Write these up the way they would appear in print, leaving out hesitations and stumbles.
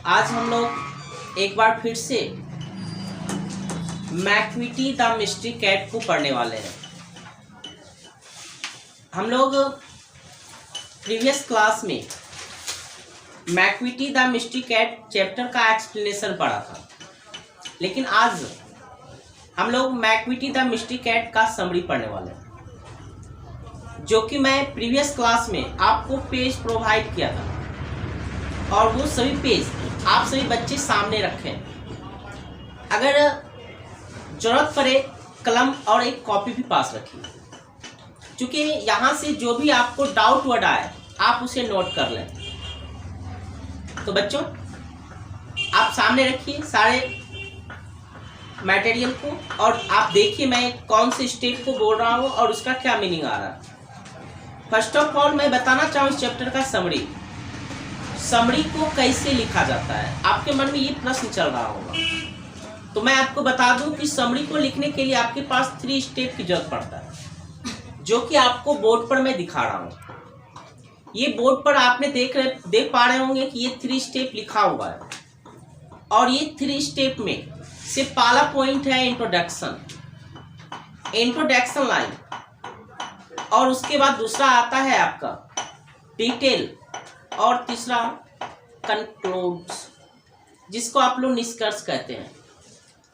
आज हम लोग एक बार फिर से मैक्विटी द मिस्ट्री कैट को पढ़ने वाले हैं। हम लोग प्रीवियस क्लास में McVitie the mystery cat chapter का एक्सप्लेनेशन पढ़ा था, लेकिन आज हम लोग मैक्विटी द मिस्ट्री कैट का समरी पढ़ने वाले हैं, जो कि मैं प्रीवियस क्लास में आपको पेज प्रोवाइड किया था और वो सभी पेज आप सभी बच्चे सामने रखें। अगर जरूरत पड़े कलम और एक कॉपी भी पास रखिए, क्योंकि यहाँ से जो भी आपको डाउट वर्ड आए आप उसे नोट कर लें। तो बच्चों आप सामने रखिए सारे मटेरियल को और आप देखिए मैं कौन से स्टेप को बोल रहा हूँ और उसका क्या मीनिंग आ रहा है। फर्स्ट ऑफ ऑल मैं बताना चाहूँ इस चैप्टर का समरी को कैसे लिखा जाता है। आपके मन में ये प्रश्न चल रहा होगा, तो मैं आपको बता दूं कि समरी को लिखने के लिए आपके पास 3 स्टेप की जरूरत पड़ता है, जो कि आपको बोर्ड पर मैं दिखा रहा हूं। ये बोर्ड पर आपने देख पा रहे होंगे कि ये 3 स्टेप लिखा हुआ है और ये 3 स्टेप में से पहला पॉइंट है इंट्रोडक्शन लाइन, और उसके बाद दूसरा आता है आपका डिटेल और तीसरा कंक्लूड्स, जिसको आप लोग निष्कर्ष कहते हैं।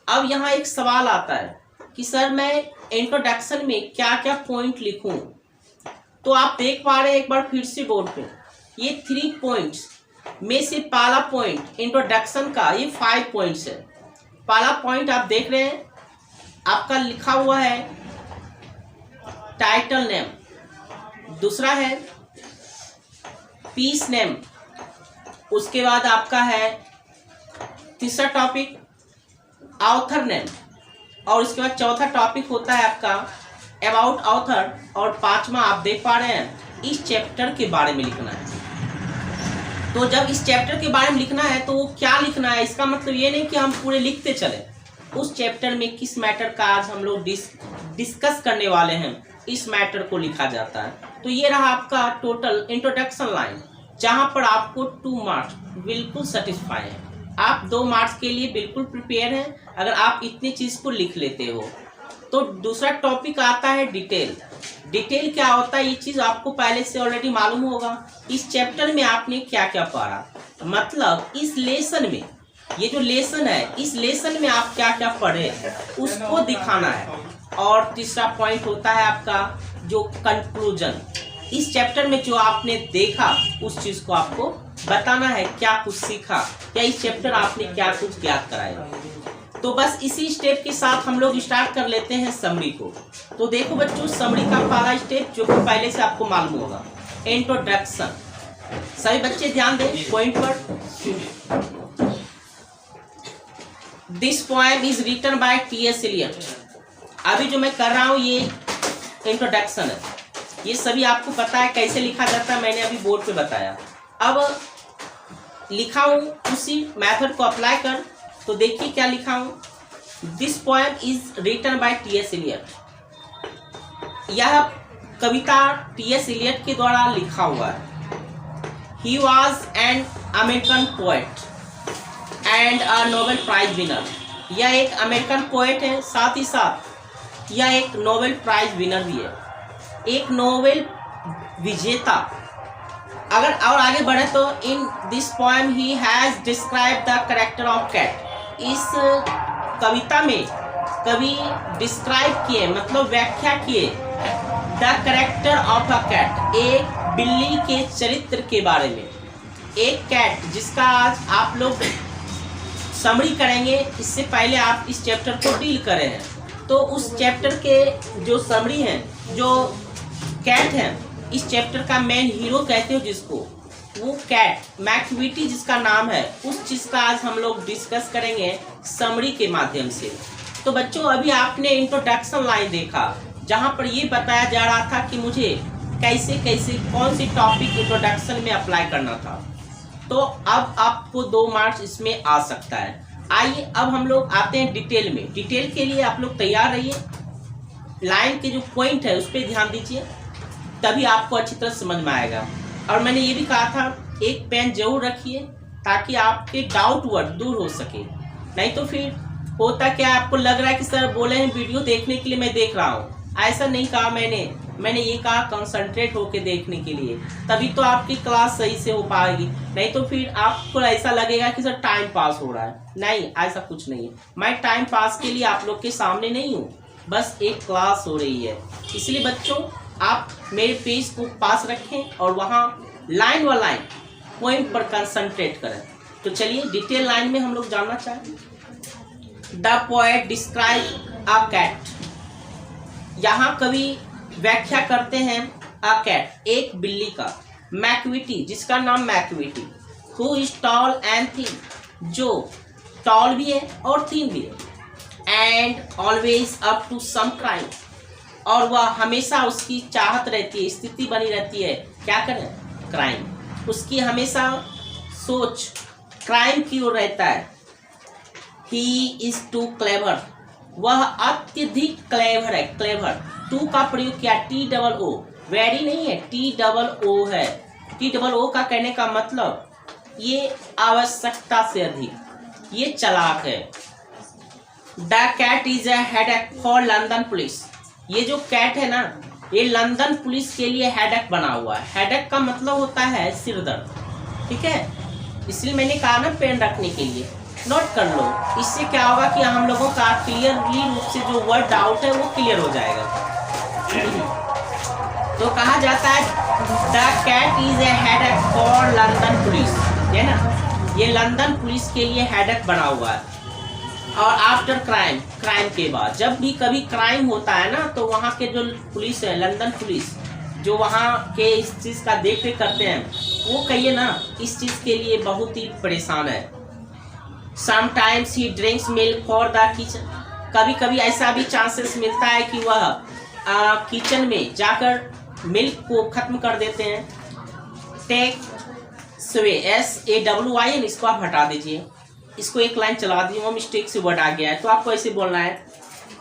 अब यहाँ एक सवाल आता है कि सर मैं इंट्रोडक्शन में क्या क्या पॉइंट लिखूं। तो आप देख पा रहे हैं एक बार फिर से बोर्ड पे ये 3 पॉइंट्स में से पहला पॉइंट इंट्रोडक्शन का ये 5 पॉइंट्स है। पहला पॉइंट आप देख रहे हैं आपका लिखा हुआ है टाइटल नेम, दूसरा है पीस नेम, उसके बाद आपका है तीसरा टॉपिक ऑथर नेम, और उसके बाद चौथा टॉपिक होता है आपका अबाउट ऑथर, और 5वां आप देख पा रहे हैं इस चैप्टर के बारे में लिखना है। तो जब इस चैप्टर के बारे में लिखना है तो वो क्या लिखना है, इसका मतलब ये नहीं कि हम पूरे लिखते चले। उस चैप्टर में किस मैटर का आज हम लोग डिस्कस करने वाले हैं, इस मैटर को लिखा जाता है। तो ये रहा आपका टोटल इंट्रोडक्शन लाइन, जहां पर आपको 2 मार्क्स बिल्कुल सेटिस्फाई है। आप 2 मार्क्स के लिए बिल्कुल प्रिपेयर हैं अगर आप इतनी चीज़ को लिख लेते हो। तो दूसरा टॉपिक आता है डिटेल। डिटेल क्या होता है ये चीज़ आपको पहले से ऑलरेडी मालूम होगा। इस चैप्टर में आपने क्या क्या पढ़ा, मतलब इस लेसन में, ये जो लेसन है इस लेसन में आप क्या क्या पढ़े उसको दिखाना है। और तीसरा पॉइंट होता है आपका जो कंक्लूजन, इस चैप्टर में जो आपने देखा उस चीज़ को आपको बताना है, क्या कुछ सीखा या इस चैप्टर आपने क्या कुछ ज्ञात कराया। तो बस इसी स्टेप के साथ हम लोग स्टार्ट कर लेते हैं समरी को। तो देखो बच्चों, समरी का पहला स्टेप जो कि पहले से आपको मालूम होगा, इंट्रोडक्शन। सभी बच्चे ध्यान दें पॉइंट पर। This poem is written by T.S. Eliot. अभी जो मैं कर रहा हूँ ये इंट्रोडक्शन है, ये सभी आपको पता है कैसे लिखा जाता है, मैंने अभी बोर्ड पे बताया। अब लिखा हूँ उसी मेथड को अप्लाई कर, तो देखिए क्या लिखा हूँ। This poem is written by T.S. Eliot. यह कविता T.S. एलियट के द्वारा लिखा हुआ है। He was an American poet and a Nobel prize winner. यह एक अमेरिकन पोएट है, साथ ही साथ यह एक नोबेल प्राइज विनर भी है, एक नोबेल विजेता। अगर और आगे बढ़े तो in this poem he has describe the character of cat. इस कविता में कवि डिस्क्राइब किए, मतलब व्याख्या किए, the character of a cat, एक बिल्ली के चरित्र के बारे में। एक कैट जिसका आज आप लोग समरी करेंगे, इससे पहले आप इस चैप्टर को डील करें हैं, तो उस चैप्टर के जो समरी हैं, जो कैट है, इस चैप्टर का मेन हीरो कहते हो जिसको, वो कैट मैक्विटी जिसका नाम है, उस चीज़ का आज हम लोग डिस्कस करेंगे समरी के माध्यम से। तो बच्चों अभी आपने इंट्रोडक्शन लाइन देखा, जहाँ पर ये बताया जा रहा था कि मुझे कैसे कैसे कौन सी टॉपिक इंट्रोडक्शन में अप्लाई करना था। तो अब आपको 2 मार्क्स इसमें आ सकता है। आइए अब हम लोग आते हैं डिटेल में। डिटेल के लिए आप लोग तैयार रहिए, लाइन के जो पॉइंट है उस पर ध्यान दीजिए, तभी आपको अच्छी तरह समझ में आएगा। और मैंने ये भी कहा था एक पेन जरूर रखिए ताकि आपके डाउट वर्ड दूर हो सके। नहीं तो फिर होता क्या, आपको लग रहा है कि सर बोले हैं वीडियो देखने के लिए मैं देख रहा हूँ, ऐसा नहीं कहा मैंने ये कहा कंसंट्रेट होके देखने के लिए, तभी तो आपकी क्लास सही से हो पाएगी। नहीं तो फिर आपको ऐसा लगेगा कि सर टाइम पास हो रहा है। नहीं, ऐसा कुछ नहीं है। मैं टाइम पास के लिए आप लोग के सामने नहीं हूँ, बस एक क्लास हो रही है। इसलिए बच्चों आप मेरे पेज को पास रखें और वहाँ लाइन व लाइन पोएम पर कंसंट्रेट करें। तो चलिए डिटेल लाइन में हम लोग जानना चाहें। The poet describe a cat. यहाँ कवि व्याख्या करते हैं अ कैट, एक बिल्ली का। मैक्विटी, जिसका नाम Macavity, who is tall and thin, जो टॉल भी है और थिन भी है। And always up to some crime, और वह हमेशा उसकी चाहत रहती है, स्थिति बनी रहती है, क्या करें, क्राइम। उसकी हमेशा सोच क्राइम की ओर रहता है। ही इज टू क्लेवर, वह अत्यधिक क्लेवर है। क्लेवर टू का प्रयोग किया, TOO, वेरी नहीं है, TOO है। TOO का कहने का मतलब ये आवश्यकता से अधिक, ये चालाक है। The cat is a headache for London police, ये जो कैट है ना, ये लंदन पुलिस के लिए हेडेक बना हुआ है। हेडेक का मतलब होता है सिरदर्द, ठीक है, इसलिए मैंने कहा ना पेन रखने के लिए, नोट कर लो। इससे क्या होगा कि हम लोगों का क्लियरली रूप से जो वर्ड डाउट है वो क्लियर हो जाएगा। तो कहा जाता है the cat is a headache for London police, है ना, ये लंदन पुलिस के लिए हेडेक बना हुआ है। और आफ्टर क्राइम, क्राइम के बाद, जब भी कभी क्राइम होता है ना, तो वहाँ के जो पुलिस है, लंदन पुलिस, जो वहाँ के इस चीज़ का देख रेख करते हैं, वो कहिए ना इस चीज़ के लिए बहुत ही परेशान है। Sometimes he drinks milk for the kitchen, कभी कभी ऐसा भी चांसेस मिलता है कि वह किचन में जाकर मिल्क को ख़त्म कर देते हैं। टेक स्वे, SAWI, इसको आप हटा दीजिए, इसको एक लाइन चला दीजिए, वो मिस्टेक से वर्ड आ गया है, तो आपको ऐसे बोलना है।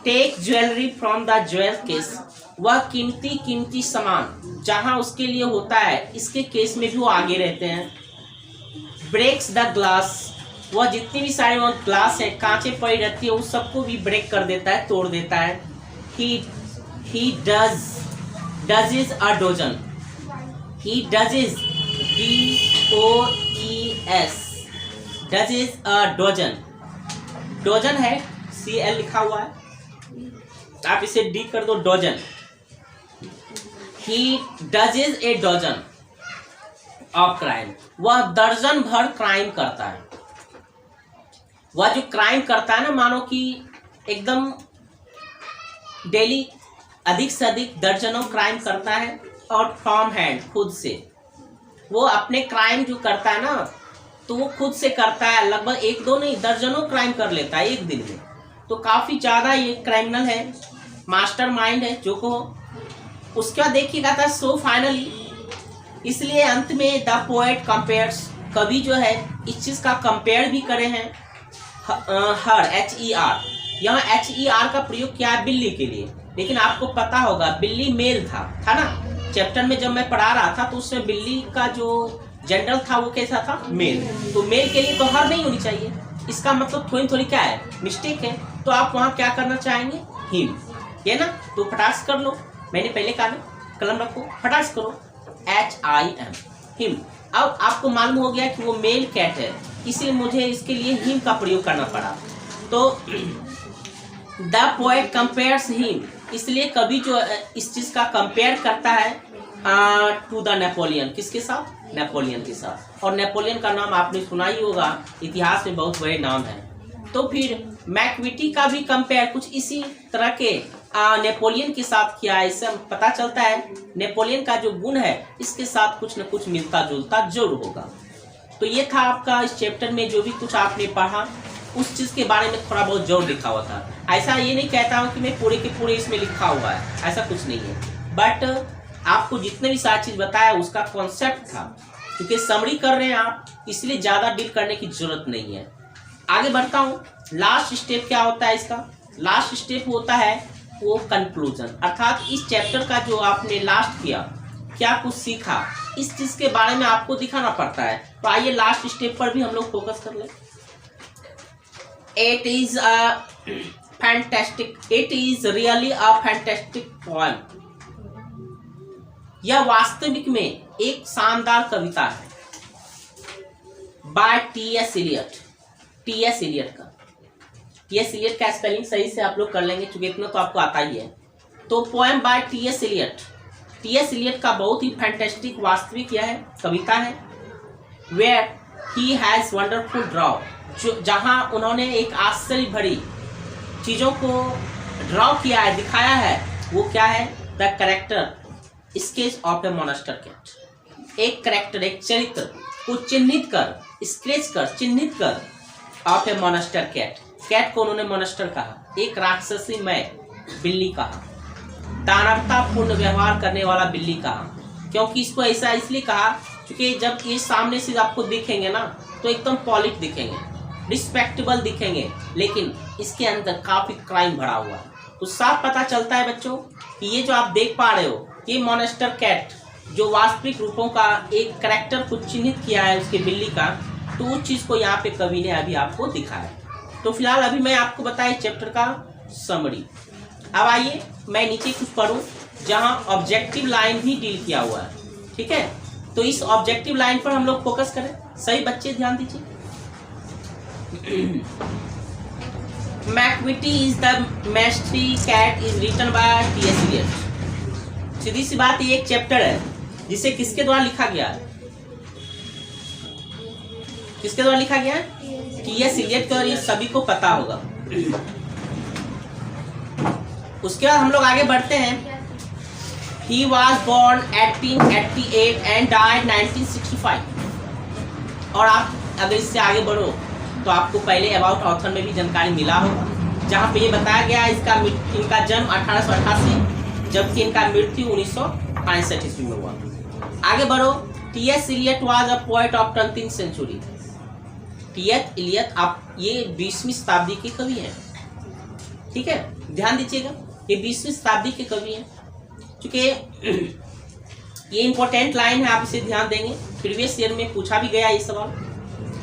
Take jewellery from the jewel case, वह कीमती सामान जहाँ उसके लिए होता है, इसके केस में भी वो आगे रहते हैं। ब्रेक्स द ग्लास, वह जितनी भी सारे वो ग्लास है, कांचें पड़ी रहती है, उस सबको भी ब्रेक कर देता है, तोड़ देता है। He does is a dozen, he does is DOES, does is a dozen, dozen है CL लिखा हुआ है, आप इसे D कर दो, dozen. He does is a dozen of crime, वह दर्जन भर क्राइम करता है। वह जो क्राइम करता है ना, मानो कि एकदम डेली अधिक से अधिक दर्जनों क्राइम करता है, और फ्रॉम हैंड, खुद से। वो अपने क्राइम जो करता है ना, तो वो खुद से करता है, लगभग एक दो नहीं दर्जनों क्राइम कर लेता है एक दिन में। तो काफ़ी ज़्यादा ये क्रिमिनल है, मास्टरमाइंड है जो को। उसके बाद देखिएगा था सो फाइनली, इसलिए अंत में द पोएट कंपेयर्स, कवि जो है इस चीज़ का कंपेयर भी करे हैं हर, HER, यहाँ HER का प्रयोग किया है बिल्ली के लिए। लेकिन आपको पता होगा बिल्ली मेल था ना, चैप्टर में जब मैं पढ़ा रहा था तो उसमें बिल्ली का जो जनरल था वो कैसा था, मेल। तो मेल के लिए तो हर नहीं होनी चाहिए, इसका मतलब थोड़ी क्या है, मिस्टेक है। तो आप वहाँ क्या करना चाहेंगे, हिम, ये ना, तो फटास कर लो, मैंने पहले कहा ना, कलम रखो, फटास करो, HIM, हिम। अब आपको मालूम हो गया कि वो मेल कैट है, इसलिए मुझे इसके लिए हिम का प्रयोग करना पड़ा। तो द पोएट कंपेयर्स हिम, इसलिए कभी जो इस चीज़ का कंपेयर करता है टू द नेपोलियन, किसके साथ, नेपोलियन के साथ। और नेपोलियन का नाम आपने सुना ही होगा, इतिहास में बहुत बड़े नाम है। तो फिर मैक्विटी का भी कंपेयर कुछ इसी तरह के नेपोलियन के साथ किया है। इससे पता चलता है नेपोलियन का जो गुण है इसके साथ कुछ न कुछ मिलता जुलता जरूर होगा। तो ये था आपका इस चैप्टर में जो भी कुछ आपने पढ़ा, उस चीज़ के बारे में थोड़ा बहुत जोर लिखा हुआ था। ऐसा ये नहीं कहता हूँ कि मैं पूरे के पूरे इसमें लिखा हुआ है, ऐसा कुछ नहीं है, बट आपको जितने भी सारी चीज़ बताया उसका कॉन्सेप्ट था। क्योंकि समरी कर रहे हैं आप, इसलिए ज़्यादा डील करने की जरूरत नहीं है। आगे बढ़ता हूँ। लास्ट स्टेप क्या होता है इसका, लास्ट स्टेप होता है वो कंक्लूजन, अर्थात इस चैप्टर का जो आपने लास्ट किया, क्या कुछ सीखा, इस चीज़ के बारे में आपको दिखाना पड़ता है। तो आइए लास्ट स्टेप पर भी हम लोग फोकस कर लें। It is really a fantastic poem. यह वास्तविक में एक शानदार कविता है by T S. Eliot. T S. Eliot का, टी.एस. इलियट का स्पेलिंग सही से आप लोग कर लेंगे क्योंकि इतना तो आपको आता ही है। तो poem by T S. Eliot. T S. Eliot का बहुत ही फैंटेस्टिक वास्तविक यह है कविता है। Where he has wonderful draw, जो जहां उन्होंने एक आश्चर्य भरी चीजों को ड्रॉ किया है, दिखाया है। वो क्या है? The character sketch of a monster cat. एक कैरेक्टर, एक चरित्र को चिन्हित कर, स्केच कर, चिन्हित कर of a monster cat. Cat को उन्होंने मॉन्स्टर कहा, एक राक्षसी मय बिल्ली कहा, दानवतापूर्ण व्यवहार करने वाला बिल्ली कहा। क्योंकि इसको ऐसा इसलिए कहा क्योंकि जब ये सामने से आपको दिखेंगे ना तो एकदम पॉलिट दिखेंगे, रिस्पेक्टेबल दिखेंगे, लेकिन इसके अंदर काफी क्राइम भरा हुआ है। तो साफ पता चलता है बच्चों कि ये जो आप देख पा रहे हो ये मॉन्स्टर कैट जो वास्तविक रूपों का एक कैरेक्टर को चिन्हित किया है उसके बिल्ली का, तो उस चीज को यहाँ पे कवि ने अभी आपको दिखाया। तो फिलहाल अभी मैं आपको बताया चैप्टर का समरी। अब आइए मैं नीचे कुछ पढ़ूं जहां ऑब्जेक्टिव लाइन भी डील किया हुआ है, ठीक है। तो इस ऑब्जेक्टिव लाइन पर हम लोग फोकस करें। सही बच्चे ध्यान दीजिए। Macavity is the mystery cat is written by T S. Eliot. सीधी सी बात, ये एक चैप्टर है जिसे किसके द्वारा लिखा गया है? किसके द्वारा लिखा गया है? टी.एस. इलियट का। ये सभी को पता होगा। उसके बाद हम लोग आगे बढ़ते हैं। He was born 1888 and died 1965। और आप अगर इससे आगे बढ़ो तो आपको पहले अबाउट ऑथर में भी जानकारी मिला होगा, जहाँ पे ये बताया गया इनका जन्म 1888 जबकि इनका मृत्यु 1965 ईस्वी में हुआ। आगे बढ़ो। T S. Eliot was a poet of 20th century. T S. Eliot आप ये 20वीं शताब्दी के कवि हैं, ठीक है, ध्यान दीजिएगा। ये 20वीं शताब्दी के कवि हैं। क्योंकि ये इंपॉर्टेंट लाइन है, आप इसे ध्यान देंगे, प्रीवियस ईयर में पूछा भी गया ये सवाल।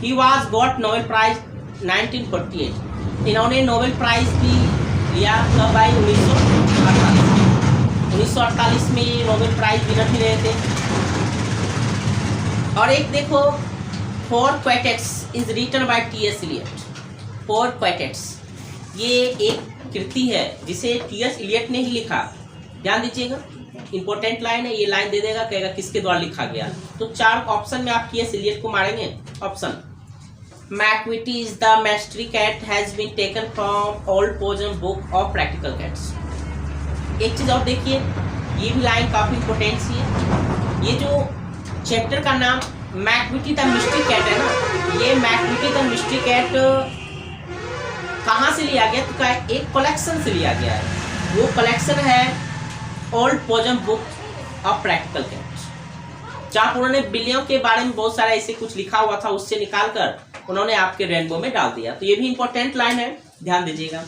He was got Nobel prize 1948। इन्होंने नोबेल प्राइज भी लिया कब? भाई 1948 में ये नोबेल प्राइज विनर भी रहे थे। और एक देखो, Four Quartets is written by T S. Eliot. Four Quartets ये एक कृति है जिसे टी.एस. इलियट ने ही लिखा। ध्यान दीजिएगा, इंपॉर्टेंट लाइन है। ये लाइन दे देगा, कहेगा किसके द्वारा लिखा गया। तो चार ऑप्शन में आप टी.एस. इलियट को मारेंगे। Option, Macavity is the mystery cat has been taken from old poem book of practical cats. एक चीज और देखिए, ये भी लाइन काफी इंपॉर्टेंट सी है। ये जो चैप्टर का नाम मैकविटी द मिस्ट्री कैट है ना, ये मैकविटी द मिस्ट्री कैट कहाँ से लिया गया? तो एक कलेक्शन से लिया गया है। वो कलेक्शन है old poem book of practical cats, जहाँ पर उन्होंने बिल्लियों के बारे में बहुत सारा ऐसे कुछ लिखा हुआ था, उससे निकालकर उन्होंने आपके रेनबो में डाल दिया। तो ये भी इंपॉर्टेंट लाइन है, ध्यान दीजिएगा।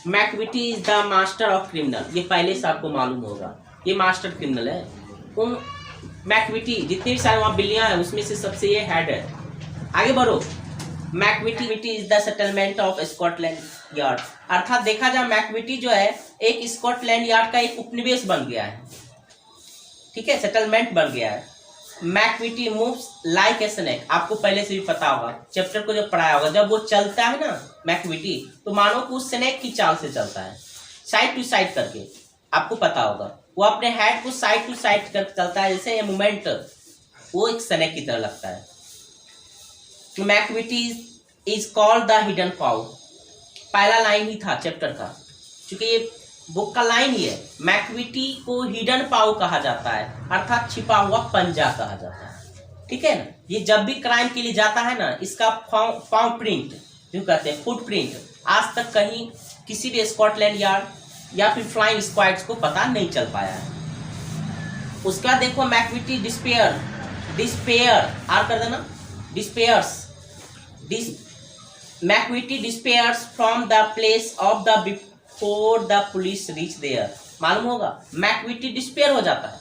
Macavity is the master of criminal. ये पहले से आपको मालूम होगा, ये मास्टर क्रिमिनल है। उन मैकविटी जितने भी सारे वहाँ बिल्लियाँ हैं उसमें से सबसे ये हेड है। आगे बढ़ो। Macavity is the settlement of Scotland yard. अर्थात देखा जाए मैकविटी जो है एक स्कॉटलैंड यार्ड का एक उपनिवेश बन गया है, ठीक है, सेटलमेंट बन गया है। Macavity moves like a snake. आपको पहले से भी पता होगा, चैप्टर को जब पढ़ाया होगा, जब वो चलता है ना मैकविटी तो मानो कि उस स्नेक की चाल से चलता है, साइड टू साइड करके। आपको पता होगा वो अपने हेड को साइड टू साइड कर चलता है, जैसे ये मूवमेंट वो एक स्नेक की तरह लगता है। Macavity is called the hidden पाउ। पहला लाइन ही था चैप्टर का, क्योंकि ये बुक का लाइन ही है। मैकविटी को हिडन पाउ कहा जाता है, अर्थात छिपा हुआ पंजा कहा जाता है, ठीक है ना। ये जब भी क्राइम के लिए जाता है ना, इसका पाव प्रिंट जो कहते हैं, फुट प्रिंट, आज तक कहीं किसी भी स्कॉटलैंड यार्ड या फिर फ्लाइंग स्क्वाड्स को पता नहीं चल पाया है। उसके बाद देखो मैकविटी डिस्पेयर आर कर देना, disappears Macavity disappears from the place of the before the police reach there. मालूम होगा, मैकविटी डिस्पेयर हो जाता है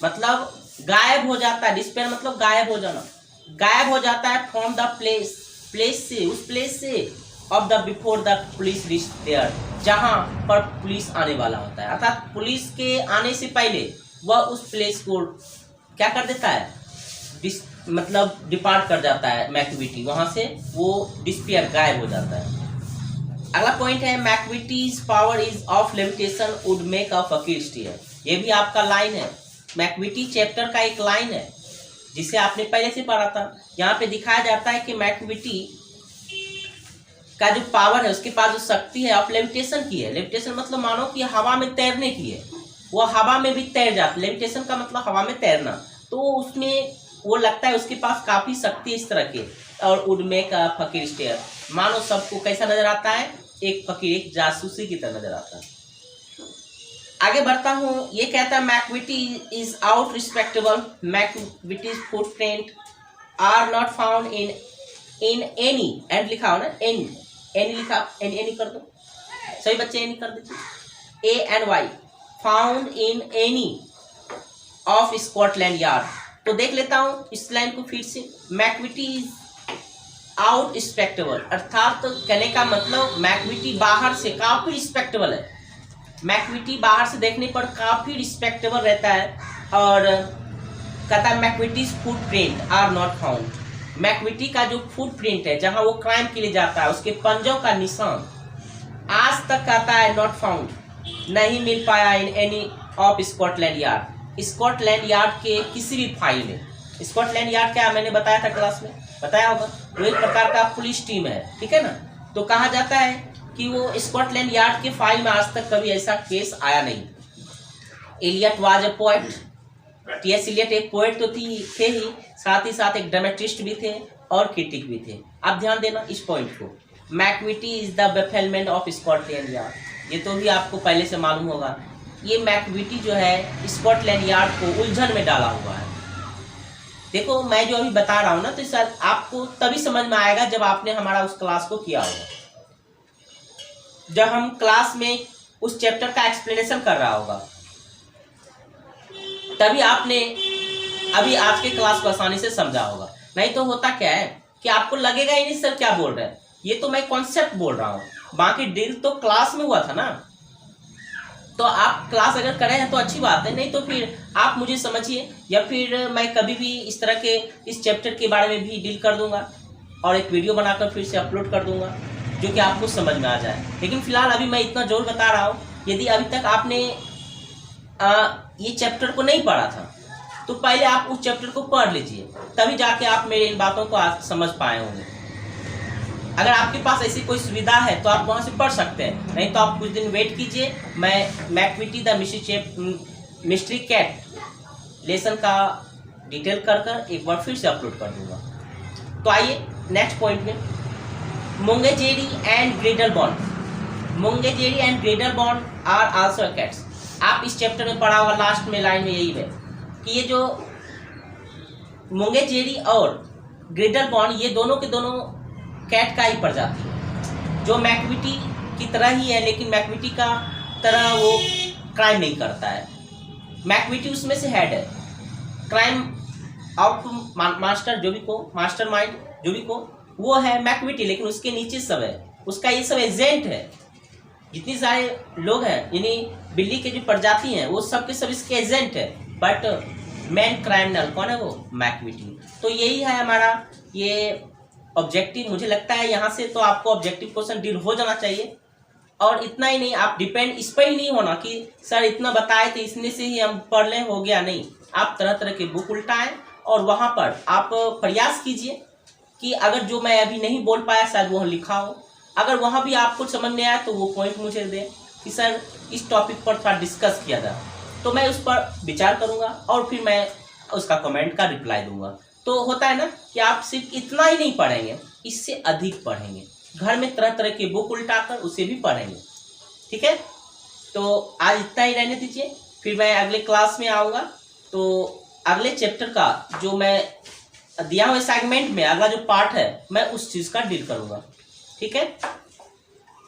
मतलब गायब हो जाता है। डिस्पेयर मतलब गायब हो जाना। गायब हो जाता है फ्रॉम द प्लेस से, उस प्लेस से, of the before the police reach there, जहां पर पुलिस आने वाला होता है। अर्थात पुलिस के आने से पहले वह उस प्लेस को क्या कर देता है, मतलब डिपार्ट कर जाता है मैक्विटी, वहां से वो डिस्पियर, गायब हो जाता है। अगला पॉइंट है Macavity's power is of levitation would make a fakir stare. ये भी आपका लाइन है, मैक्विटी चैप्टर का एक लाइन है जिसे आपने पहले से पढ़ा था। यहाँ पे दिखाया जाता है कि मैक्विटी का जो पावर है, उसके पास जो शक्ति है ऑफ लेविटेशन की है। लेविटेशन मतलब मानो कि हवा में तैरने की है, वो हवा में भी तैर जाता है। लेविटेशन का मतलब हवा में तैरना, तो उसमें वो लगता है उसके पास काफ़ी शक्ति इस तरह के। और वुड मेक अ फकीर स्टेयर, मानो सबको कैसा नजर आता है, एक फकीर, एक जासूसी की तरह नजर आता है। आगे बढ़ता हूँ, ये कहता है Macavity is out respectable, Macavity's footprint are not found in any, and लिखा हो ना, एनी लिखा, एनी कर दो, सही बच्चे एनी कर दीजिए, ANY, found in any of Scotland yard. तो देख लेता हूँ इस लाइन को फिर से, मैक्विटी इज आउट रिस्पेक्टेबल, अर्थात तो कहने का मतलब मैक्विटी बाहर से काफ़ी रिस्पेक्टेबल है, मैक्विटी बाहर से देखने पर काफ़ी रिस्पेक्टेबल रहता है। और कहता है McVitie's footprint are not found, McVitie का जो फुटप्रिंट है, जहां वो क्राइम के लिए जाता है, उसके पंजों का निशान आज तक कहता है नॉट फाउंड, नहीं मिल पाया in any of Scotland yard, Scotland yard के किसी भी फाइल में। स्कॉटलैंड यार्ड क्या मैंने बताया था क्लास में, बताया होगा, वो एक प्रकार का पुलिस टीम है, ठीक है ना। तो कहा जाता है कि वो स्कॉटलैंड यार्ड के फाइल में आज तक कभी ऐसा केस आया नहीं। Eliot was a poet, T.S. Eliot एक पोएट तो थे ही, साथ ही साथ एक ड्रामेटिस्ट भी थे और क्रिटिक भी थे। आप ध्यान देना इस पॉइंट को, Macavity is the bafflement of Scotland Yard, ये तो भी आपको पहले से मालूम होगा। ये मैक्विटी जो है स्कॉटलैंड यार्ड को उलझन में डाला हुआ है। देखो मैं जो अभी बता रहा हूँ ना, तो सर आपको तभी समझ में आएगा जब आपने हमारा उस क्लास को किया होगा, जब हम क्लास में उस चैप्टर का एक्सप्लेनेशन कर रहा होगा, तभी आपने अभी आज के क्लास को आसानी से समझा होगा। नहीं तो होता क्या है कि आपको लगेगा ही नहीं सर क्या बोल रहे हैं, ये तो मैं कॉन्सेप्ट बोल रहा हूँ, बाकी डील तो क्लास में हुआ था ना। तो आप क्लास अगर करें हैं तो अच्छी बात है, नहीं तो फिर आप मुझे समझिए, या फिर मैं कभी भी इस तरह के इस चैप्टर के बारे में भी डील कर दूंगा और एक वीडियो बनाकर फिर से अपलोड कर दूंगा जो कि आपको समझ में आ जाए। लेकिन फिलहाल अभी मैं इतना जोर बता रहा हूँ, यदि अभी तक आपने ये चैप्टर को नहीं पढ़ा था तो पहले आप उस चैप्टर को पढ़ लीजिए, तभी जाके आप मेरे इन बातों को समझ पाए होंगे। अगर आपके पास ऐसी कोई सुविधा है तो आप वहाँ से पढ़ सकते हैं, नहीं तो आप कुछ दिन वेट कीजिए, मैं McVitie the mystery cat lesson का डिटेल कर एक बार फिर से अपलोड कर दूंगा। तो आइए नेक्स्ट पॉइंट में, Mungojerrie and Griddlebone, Mungojerrie and Griddlebone are also cats. आप इस चैप्टर में पढ़ा होगा, लास्ट में लाइन में यही है कि ये जो मोंगेजेरी और ग्रेडलबॉर्न, ये दोनों के दोनों कैट का ही प्रजाति है, जो मैक्विटी की तरह ही है, लेकिन मैक्विटी का तरह वो क्राइम नहीं करता है। मैक्विटी उसमें से हेड है, क्राइम ऑफ मास्टर जो भी को, मास्टर माइंड जो भी को, वो है मैक्विटी, लेकिन उसके नीचे सब है, उसका ये सब एजेंट है। जितनी सारे लोग हैं, यानी बिल्ली के जो प्रजाति हैं, वो सब के सब इसके एजेंट है, बट मेन क्राइमिनल कौन है, वो मैक्विटी। तो यही है हमारा ये ऑब्जेक्टिव। मुझे लगता है यहाँ से तो आपको ऑब्जेक्टिव क्वेश्चन डील हो जाना चाहिए। और इतना ही नहीं, आप डिपेंड इस पर ही नहीं होना कि सर इतना बताए तो इसमें से ही हम पढ़ लें, हो गया, नहीं। आप तरह तरह के बुक उल्टाएं और वहाँ पर आप प्रयास कीजिए कि अगर जो मैं अभी नहीं बोल पाया शायद वो लिखा हो, अगर वहाँ भी आपको समझ में आया तो वो पॉइंट मुझे दें कि सर इस टॉपिक पर थोड़ा डिस्कस किया जाए, तो मैं उस पर विचार करूँगा और फिर मैं उसका कमेंट का रिप्लाई दूंगा। तो होता है ना कि आप सिर्फ इतना ही नहीं पढ़ेंगे, इससे अधिक पढ़ेंगे, घर में तरह तरह की बुक उल्टाकर उसे भी पढ़ेंगे, ठीक है। तो आज इतना ही रहने दीजिए, फिर मैं अगले क्लास में आऊँगा तो अगले चैप्टर का जो मैं दिया हुआ सेगमेंट में अगला जो पार्ट है मैं उस चीज़ का डील करूँगा, ठीक है।